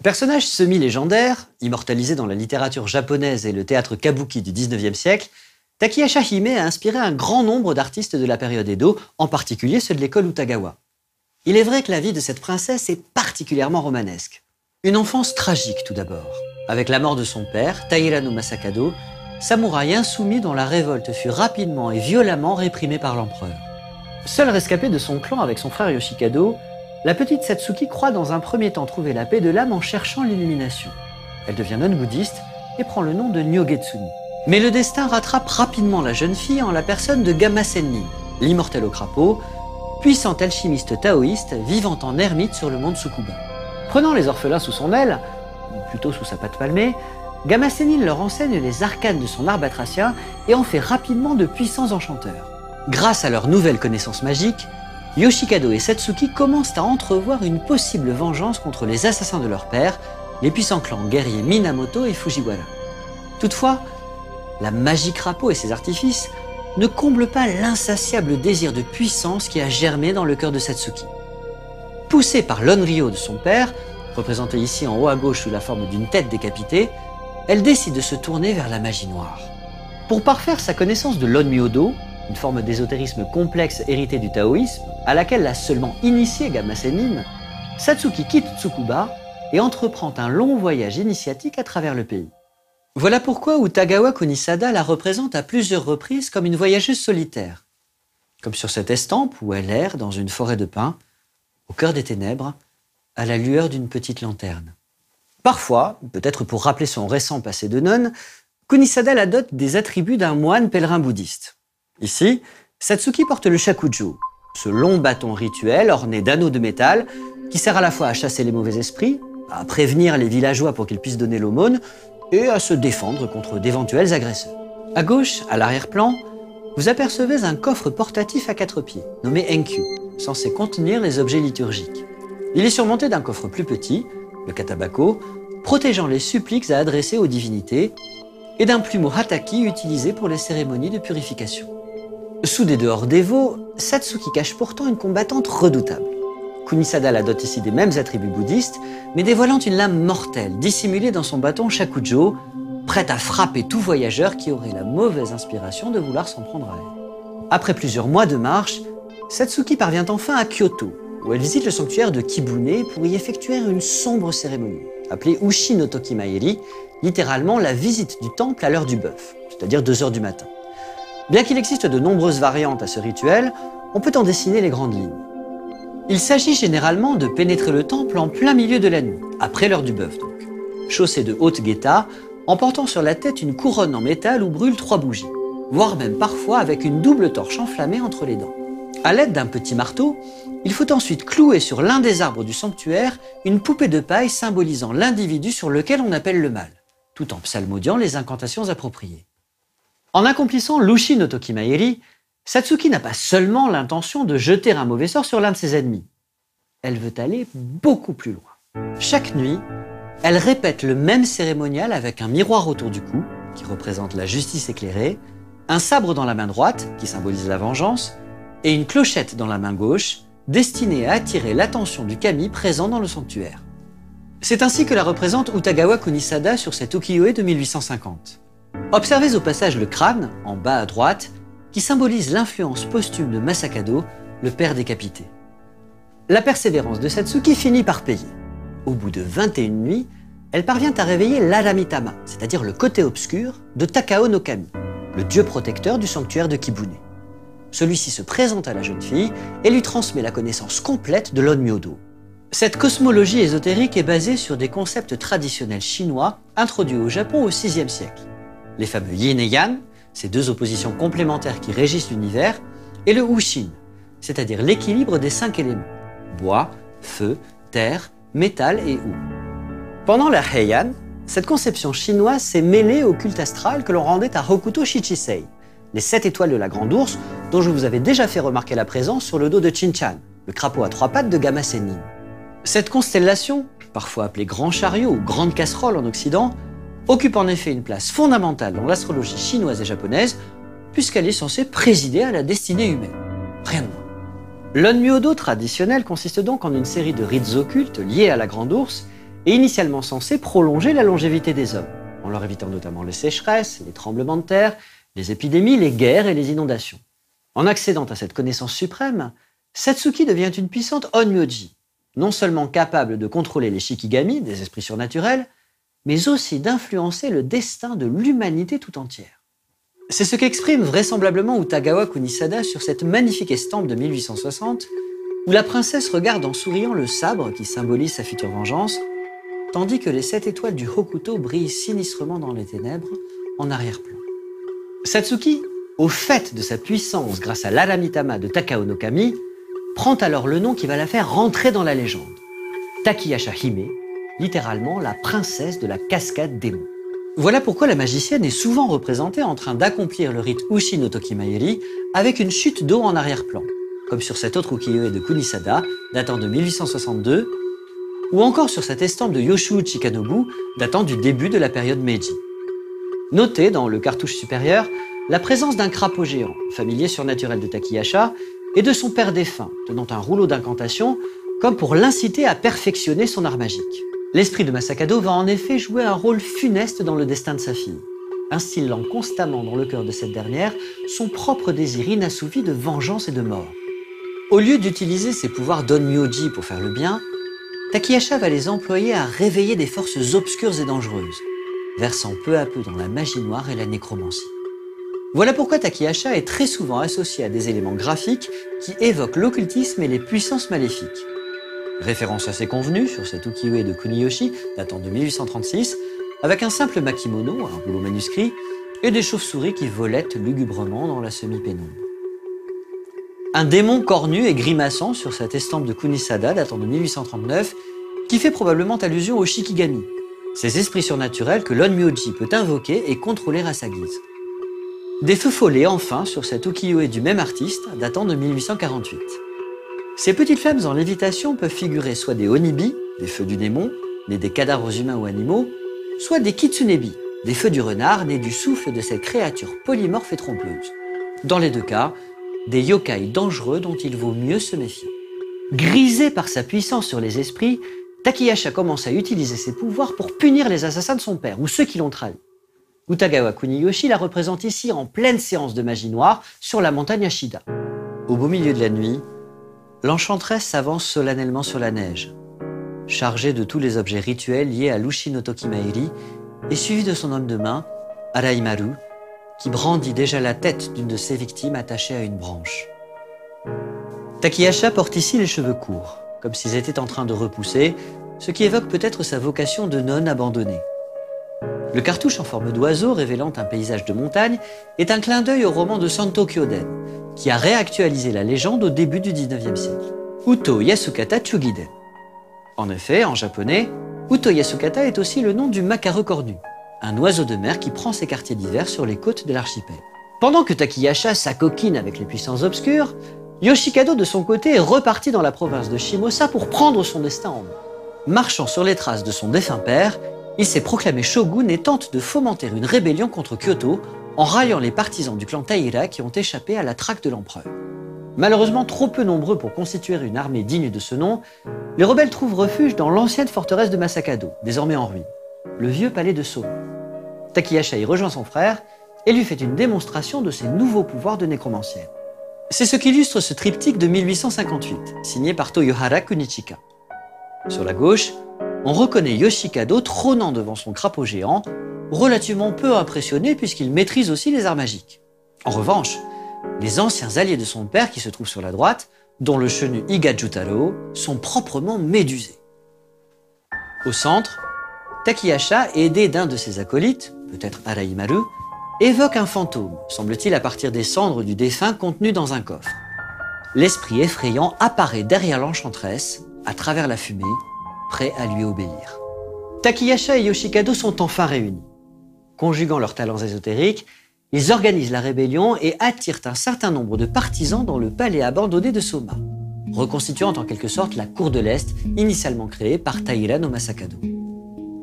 Personnage semi-légendaire, immortalisé dans la littérature japonaise et le théâtre kabuki du 19e siècle, Takiya Hime a inspiré un grand nombre d'artistes de la période Edo, en particulier ceux de l'école Utagawa. Il est vrai que la vie de cette princesse est particulièrement romanesque. Une enfance tragique tout d'abord, avec la mort de son père, Taira no Masakado, samouraï insoumis dont la révolte fut rapidement et violemment réprimée par l'empereur. Seule rescapée de son clan avec son frère Yoshikado, la petite Satsuki croit dans un premier temps trouver la paix de l'âme en cherchant l'illumination. Elle devient nonne bouddhiste et prend le nom de Nyogetsuni. Mais le destin rattrape rapidement la jeune fille en la personne de Gamma Sennin, l'immortel au crapaud, puissant alchimiste taoïste vivant en ermite sur le mont Tsukuba. Prenant les orphelins sous son aile, ou plutôt sous sa patte palmée, Gamma Sennin leur enseigne les arcanes de son art batracien et en fait rapidement de puissants enchanteurs. Grâce à leur nouvelle connaissance magique, Yoshikado et Satsuki commencent à entrevoir une possible vengeance contre les assassins de leur père, les puissants clans guerriers Minamoto et Fujiwara. Toutefois, la magie crapaud et ses artifices ne comblent pas l'insatiable désir de puissance qui a germé dans le cœur de Satsuki. Poussée par l'Onryo de son père, représenté ici en haut à gauche sous la forme d'une tête décapitée, elle décide de se tourner vers la magie noire. Pour parfaire sa connaissance de l'Onmyodo, une forme d'ésotérisme complexe héritée du taoïsme, à laquelle l'a seulement initié Gamma Sennin, Satsuki quitte Tsukuba et entreprend un long voyage initiatique à travers le pays. Voilà pourquoi Utagawa Kunisada la représente à plusieurs reprises comme une voyageuse solitaire, comme sur cette estampe où elle erre dans une forêt de pins, au cœur des ténèbres, à la lueur d'une petite lanterne. Parfois, peut-être pour rappeler son récent passé de nonne, Kunisada la dote des attributs d'un moine pèlerin bouddhiste. Ici, Satsuki porte le shakujo, ce long bâton rituel orné d'anneaux de métal qui sert à la fois à chasser les mauvais esprits, à prévenir les villageois pour qu'ils puissent donner l'aumône et à se défendre contre d'éventuels agresseurs. À gauche, à l'arrière-plan, vous apercevez un coffre portatif à 4 pieds, nommé Enkyu, censé contenir les objets liturgiques. Il est surmonté d'un coffre plus petit, le katabako, protégeant les suppliques à adresser aux divinités, et d'un plumeau hataki utilisé pour les cérémonies de purification. Sous des dehors dévots, Satsuki cache pourtant une combattante redoutable. Kunisada la dote ici des mêmes attributs bouddhistes, mais dévoilant une lame mortelle dissimulée dans son bâton shakujo, prête à frapper tout voyageur qui aurait la mauvaise inspiration de vouloir s'en prendre à elle. Après plusieurs mois de marche, Satsuki parvient enfin à Kyoto, où elle visite le sanctuaire de Kibune pour y effectuer une sombre cérémonie, appelée Ushi no Tokimaeri, littéralement la visite du temple à l'heure du bœuf, c'est-à-dire 2 heures du matin. Bien qu'il existe de nombreuses variantes à ce rituel, on peut en dessiner les grandes lignes. Il s'agit généralement de pénétrer le temple en plein milieu de la nuit, après l'heure du bœuf donc, chaussé de haute guetta, en portant sur la tête une couronne en métal où brûlent 3 bougies, voire même parfois avec une double torche enflammée entre les dents. À l'aide d'un petit marteau, il faut ensuite clouer sur l'un des arbres du sanctuaire une poupée de paille symbolisant l'individu sur lequel on appelle le mal, tout en psalmodiant les incantations appropriées. En accomplissant l'Ushi no Tokimaeri, Satsuki n'a pas seulement l'intention de jeter un mauvais sort sur l'un de ses ennemis. Elle veut aller beaucoup plus loin. Chaque nuit, elle répète le même cérémonial avec un miroir autour du cou, qui représente la justice éclairée, un sabre dans la main droite, qui symbolise la vengeance, et une clochette dans la main gauche, destinée à attirer l'attention du kami présent dans le sanctuaire. C'est ainsi que la représente Utagawa Kunisada sur cette ukiyo-e de 1850. Observez au passage le crâne, en bas à droite, qui symbolise l'influence posthume de Masakado, le père décapité. La persévérance de Satsuki finit par payer. Au bout de 21 nuits, elle parvient à réveiller l'Adamitama, c'est-à-dire le côté obscur de Takao no Kami, le dieu protecteur du sanctuaire de Kibune. Celui-ci se présente à la jeune fille et lui transmet la connaissance complète de l'Onmyodo. Cette cosmologie ésotérique est basée sur des concepts traditionnels chinois introduits au Japon au VIe siècle. Les fameux yin et yang, ces 2 oppositions complémentaires qui régissent l'univers, et le Wushin, c'est-à-dire l'équilibre des 5 éléments, bois, feu, terre, métal et eau. Pendant la Heian, cette conception chinoise s'est mêlée au culte astral que l'on rendait à Hokuto Shichisei, les 7 étoiles de la Grande Ourse, dont je vous avais déjà fait remarquer la présence sur le dos de Chinchan, le crapaud à 3 pattes de Gamma Sennin. Cette constellation, parfois appelée Grand Chariot ou Grande Casserole en Occident, occupe en effet une place fondamentale dans l'astrologie chinoise et japonaise, puisqu'elle est censée présider à la destinée humaine. Rien de moins. L'Onmyodo traditionnel consiste donc en une série de rites occultes liés à la Grande Ourse et initialement censé prolonger la longévité des hommes, en leur évitant notamment les sécheresses, les tremblements de terre, les épidémies, les guerres et les inondations. En accédant à cette connaissance suprême, Satsuki devient une puissante Onmyoji, non seulement capable de contrôler les Shikigami, des esprits surnaturels, mais aussi d'influencer le destin de l'humanité tout entière. C'est ce qu'exprime vraisemblablement Utagawa Kunisada sur cette magnifique estampe de 1860, où la princesse regarde en souriant le sabre qui symbolise sa future vengeance, tandis que les 7 étoiles du Hokuto brillent sinistrement dans les ténèbres, en arrière-plan. Satsuki, au fait de sa puissance grâce à l'Aramitama de Takao no Kami, prend alors le nom qui va la faire rentrer dans la légende. Takiyasha Hime, littéralement la princesse de la cascade démon. Voilà pourquoi la magicienne est souvent représentée en train d'accomplir le rite Ushi no Tokimaeri avec une chute d'eau en arrière-plan, comme sur cet autre ukiyo-e de Kunisada, datant de 1862, ou encore sur cette estampe de Yoshu Chikanobu, datant du début de la période Meiji. Notez dans le cartouche supérieur la présence d'un crapaud géant, familier surnaturel de Takiyasha, et de son père défunt, tenant un rouleau d'incantation, comme pour l'inciter à perfectionner son art magique. L'esprit de Masakado va en effet jouer un rôle funeste dans le destin de sa fille, instillant constamment dans le cœur de cette dernière son propre désir inassouvi de vengeance et de mort. Au lieu d'utiliser ses pouvoirs d'Onmyoji pour faire le bien, Takiyasha va les employer à réveiller des forces obscures et dangereuses, versant peu à peu dans la magie noire et la nécromancie. Voilà pourquoi Takiyasha est très souvent associé à des éléments graphiques qui évoquent l'occultisme et les puissances maléfiques. Référence assez convenue sur cet ukiyo-e de Kuniyoshi datant de 1836, avec un simple makimono, un rouleau manuscrit, et des chauves-souris qui volettent lugubrement dans la semi-pénombre. Un démon cornu et grimaçant sur cette estampe de Kunisada datant de 1839, qui fait probablement allusion aux Shikigami, ces esprits surnaturels que l'Onmyoji peut invoquer et contrôler à sa guise. Des feux follets enfin sur cet ukiyo-e du même artiste datant de 1848. Ces petites flammes en lévitation peuvent figurer soit des onibi, des feux du démon, nés des cadavres humains ou animaux, soit des kitsunebi, des feux du renard nés du souffle de cette créature polymorphe et trompeuse. Dans les deux cas, des yokai dangereux dont il vaut mieux se méfier. Grisé par sa puissance sur les esprits, Takiyasha commence à utiliser ses pouvoirs pour punir les assassins de son père ou ceux qui l'ont trahi. Utagawa Kuniyoshi la représente ici en pleine séance de magie noire sur la montagne Ashida. Au beau milieu de la nuit, l'enchanteresse s'avance solennellement sur la neige, chargée de tous les objets rituels liés à l'Ushi no Tokimaeri et suivie de son homme de main, Araimaru, qui brandit déjà la tête d'une de ses victimes attachée à une branche. Takiyasha porte ici les cheveux courts, comme s'ils étaient en train de repousser, ce qui évoque peut-être sa vocation de nonne abandonnée. Le cartouche en forme d'oiseau révélant un paysage de montagne est un clin d'œil au roman de Santo Kyoden, qui a réactualisé la légende au début du 19e siècle. Uto Yasukata Chugiden. En effet, en japonais, Uto Yasukata est aussi le nom du macareux cornu, un oiseau de mer qui prend ses quartiers d'hiver sur les côtes de l'archipel. Pendant que Takiyasha s'acoquine avec les puissances obscures, Yoshikado de son côté est reparti dans la province de Shimosa pour prendre son destin en main. Marchant sur les traces de son défunt père, il s'est proclamé shogun et tente de fomenter une rébellion contre Kyoto en ralliant les partisans du clan Taira qui ont échappé à la traque de l'empereur. Malheureusement trop peu nombreux pour constituer une armée digne de ce nom, les rebelles trouvent refuge dans l'ancienne forteresse de Masakado, désormais en ruine, le vieux palais de Soma. Takiyasha y rejoint son frère et lui fait une démonstration de ses nouveaux pouvoirs de nécromancienne. C'est ce qu'illustre ce triptyque de 1858, signé par Toyohara Kunichika. Sur la gauche, on reconnaît Yoshikado trônant devant son crapaud géant, relativement peu impressionné puisqu'il maîtrise aussi les arts magiques. En revanche, les anciens alliés de son père qui se trouvent sur la droite, dont le chenu Iga Jutaro, sont proprement médusés. Au centre, Takiyasha, aidé d'un de ses acolytes, peut-être Araimaru, évoque un fantôme, semble-t-il à partir des cendres du défunt contenu dans un coffre. L'esprit effrayant apparaît derrière l'enchanteresse, à travers la fumée, prêt à lui obéir. Takiyasha et Yoshikado sont enfin réunis. Conjuguant leurs talents ésotériques, ils organisent la rébellion et attirent un certain nombre de partisans dans le palais abandonné de Soma, reconstituant en quelque sorte la cour de l'Est initialement créée par Taira no Masakado.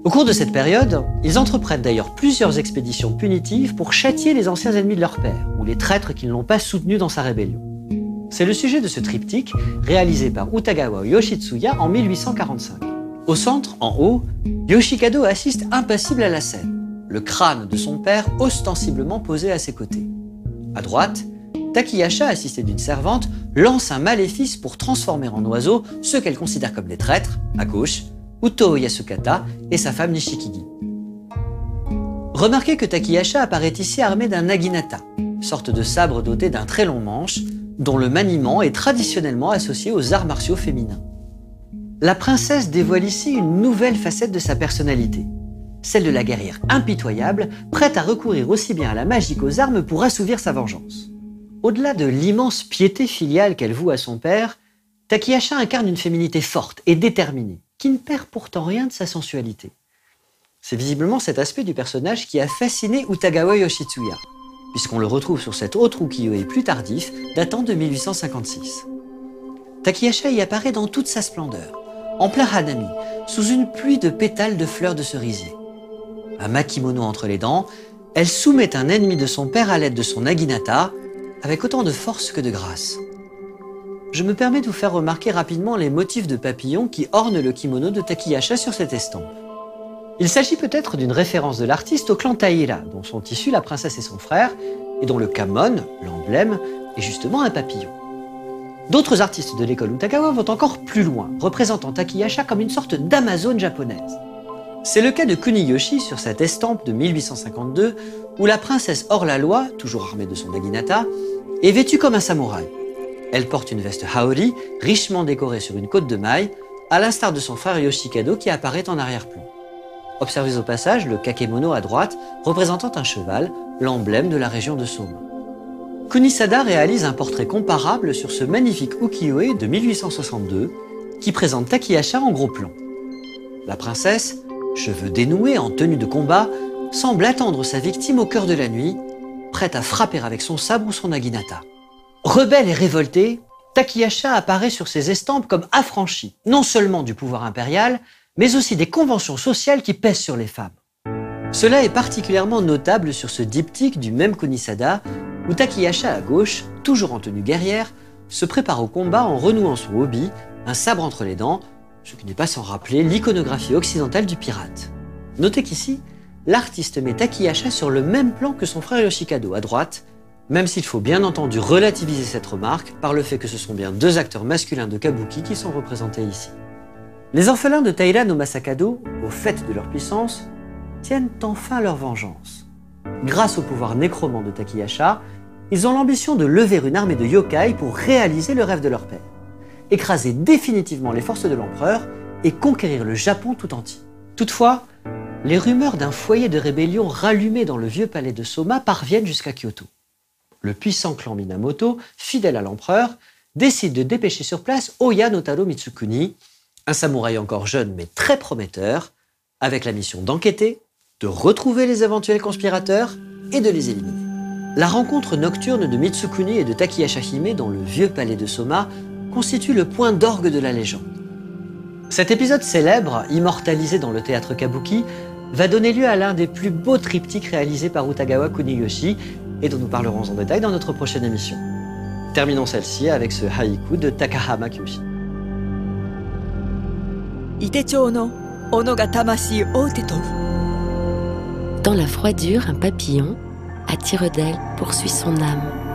Au cours de cette période, ils entreprennent d'ailleurs plusieurs expéditions punitives pour châtier les anciens ennemis de leur père ou les traîtres qui ne l'ont pas soutenu dans sa rébellion. C'est le sujet de ce triptyque réalisé par Utagawa Yoshitsuya en 1845. Au centre, en haut, Yoshikado assiste impassible à la scène, le crâne de son père ostensiblement posé à ses côtés. À droite, Takihasha, assisté d'une servante, lance un maléfice pour transformer en oiseaux ceux qu'elle considère comme des traîtres, à gauche, Uto Yasukata et sa femme Nishikigi. Remarquez que Takihasha apparaît ici armé d'un naginata, sorte de sabre doté d'un très long manche, dont le maniement est traditionnellement associé aux arts martiaux féminins. La princesse dévoile ici une nouvelle facette de sa personnalité, celle de la guerrière impitoyable, prête à recourir aussi bien à la magie qu'aux armes pour assouvir sa vengeance. Au-delà de l'immense piété filiale qu'elle voue à son père, Takihasha incarne une féminité forte et déterminée, qui ne perd pourtant rien de sa sensualité. C'est visiblement cet aspect du personnage qui a fasciné Utagawa Yoshitsuya, puisqu'on le retrouve sur cet autre ukiyo-e plus tardif, datant de 1856. Takihasha y apparaît dans toute sa splendeur, en plein hanami, sous une pluie de pétales de fleurs de cerisier. Un makimono entre les dents, elle soumet un ennemi de son père à l'aide de son naginata, avec autant de force que de grâce. Je me permets de vous faire remarquer rapidement les motifs de papillons qui ornent le kimono de Takihasha sur cette estampe. Il s'agit peut-être d'une référence de l'artiste au clan Taira, dont sont issus la princesse et son frère, et dont le kamon, l'emblème, est justement un papillon. D'autres artistes de l'école Utagawa vont encore plus loin, représentant Takihasha comme une sorte d'amazone japonaise. C'est le cas de Kuniyoshi sur cette estampe de 1852, où la princesse hors la loi, toujours armée de son naginata, est vêtue comme un samouraï. Elle porte une veste haori, richement décorée sur une côte de maille, à l'instar de son frère Yoshikado qui apparaît en arrière-plan. Observez au passage le kakemono à droite, représentant un cheval, l'emblème de la région de Soma. Kunisada réalise un portrait comparable sur ce magnifique ukiyo-e de 1862, qui présente Takihasha en gros plan. La princesse, cheveux dénoués en tenue de combat, semble attendre sa victime au cœur de la nuit, prête à frapper avec son sabre ou son naginata. Rebelle et révoltée, Takihasha apparaît sur ses estampes comme affranchi, non seulement du pouvoir impérial, mais aussi des conventions sociales qui pèsent sur les femmes. Cela est particulièrement notable sur ce diptyque du même Kunisada, où Takihasha à gauche, toujours en tenue guerrière, se prépare au combat en renouant son hobby, un sabre entre les dents, ce qui n'est pas sans rappeler l'iconographie occidentale du pirate. Notez qu'ici, l'artiste met Takihasha sur le même plan que son frère Yoshikado à droite, même s'il faut bien entendu relativiser cette remarque par le fait que ce sont bien deux acteurs masculins de kabuki qui sont représentés ici. Les orphelins de Taira no Masakado, au fait de leur puissance, tiennent enfin leur vengeance. Grâce au pouvoir nécromant de Takihasha, ils ont l'ambition de lever une armée de yokai pour réaliser le rêve de leur père, écraser définitivement les forces de l'empereur et conquérir le Japon tout entier. Toutefois, les rumeurs d'un foyer de rébellion rallumé dans le vieux palais de Soma parviennent jusqu'à Kyoto. Le puissant clan Minamoto, fidèle à l'empereur, décide de dépêcher sur place Oya no Taro Mitsukuni, un samouraï encore jeune mais très prometteur, avec la mission d'enquêter, de retrouver les éventuels conspirateurs et de les éliminer. La rencontre nocturne de Mitsukuni et de Takihasha Hime dans le vieux palais de Soma constitue le point d'orgue de la légende. Cet épisode célèbre, immortalisé dans le théâtre kabuki, va donner lieu à l'un des plus beaux triptyques réalisés par Utagawa Kuniyoshi et dont nous parlerons en détail dans notre prochaine émission. Terminons celle-ci avec ce haïku de Takahama Kyoshi. Dans la froidure, un papillon, à tire-d'aile, poursuit son âme.